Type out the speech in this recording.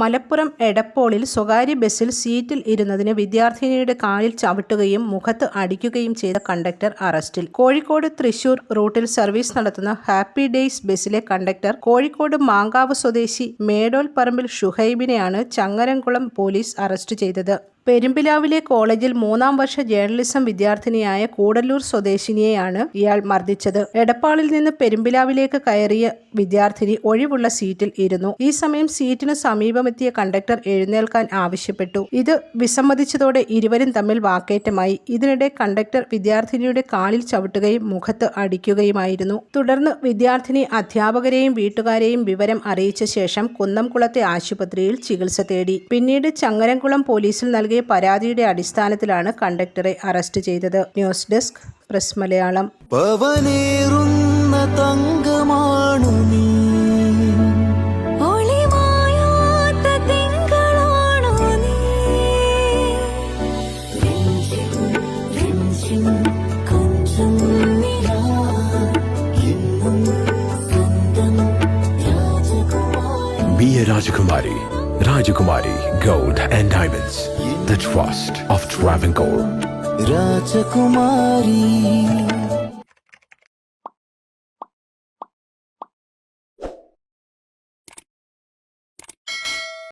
മലപ്പുറം എടപ്പോളിൽ സ്വകാര്യ ബസ്സിൽ സീറ്റിൽ ഇരുന്നതിന് വിദ്യാർത്ഥിനിയുടെ കാലിൽ ചവിട്ടുകയും മുഖത്ത് അടിക്കുകയും ചെയ്ത കണ്ടക്ടർ അറസ്റ്റിൽ. കോഴിക്കോട് തൃശൂർ റൂട്ടിൽ സർവീസ് നടത്തുന്ന ഹാപ്പി ഡേയ്സ് ബസ്സിലെ കണ്ടക്ടർ കോഴിക്കോട് മാങ്കാവ് സ്വദേശി മേടോൽ പറമ്പിൽ ഷുഹൈബിനെയാണ് ചങ്ങരംകുളം പോലീസ് അറസ്റ്റ് ചെയ്തത്. പെരുമ്പിലാവിലെ കോളേജിൽ 3ാം വർഷ ജേർണലിസം വിദ്യാർത്ഥിനിയായ കൂടല്ലൂർ സ്വദേശിനിയെയാണ് ഇയാൾ മർദ്ദിച്ചത്. എടപ്പാളിൽ നിന്ന് പെരുമ്പിലാവിലേക്ക് കയറിയ വിദ്യാർത്ഥിനി ഒഴിവുള്ള സീറ്റിൽ ഇരുന്നു. ഈ സമയം സീറ്റിനു സമീപമെത്തിയ കണ്ടക്ടർ എഴുന്നേൽക്കാൻ ആവശ്യപ്പെട്ടു. ഇത് വിസമ്മതിച്ചതോടെ ഇരുവരും തമ്മിൽ വാക്കേറ്റമായി. ഇതിനിടെ കണ്ടക്ടർ വിദ്യാർത്ഥിനിയുടെ കാലിൽ ചവിട്ടുകയും മുഖത്ത് അടിക്കുകയുമായിരുന്നു. തുടർന്ന് വിദ്യാർത്ഥിനി അധ്യാപകരെയും വീട്ടുകാരെയും വിവരം അറിയിച്ച ശേഷം കുന്നംകുളത്തെ ആശുപത്രിയിൽ ചികിത്സ തേടി. പിന്നീട് ചങ്ങരംകുളം പോലീസിൽ നൽകിയ പരാതിയുടെ അടിസ്ഥാനത്തിലാണ് കണ്ടക്ടറെ അറസ്റ്റ് ചെയ്തത്. News desk press Malayalam. Be a Rajakumari. Rajakumari Gold and Diamonds. The trust of Travancore. Rajakumari.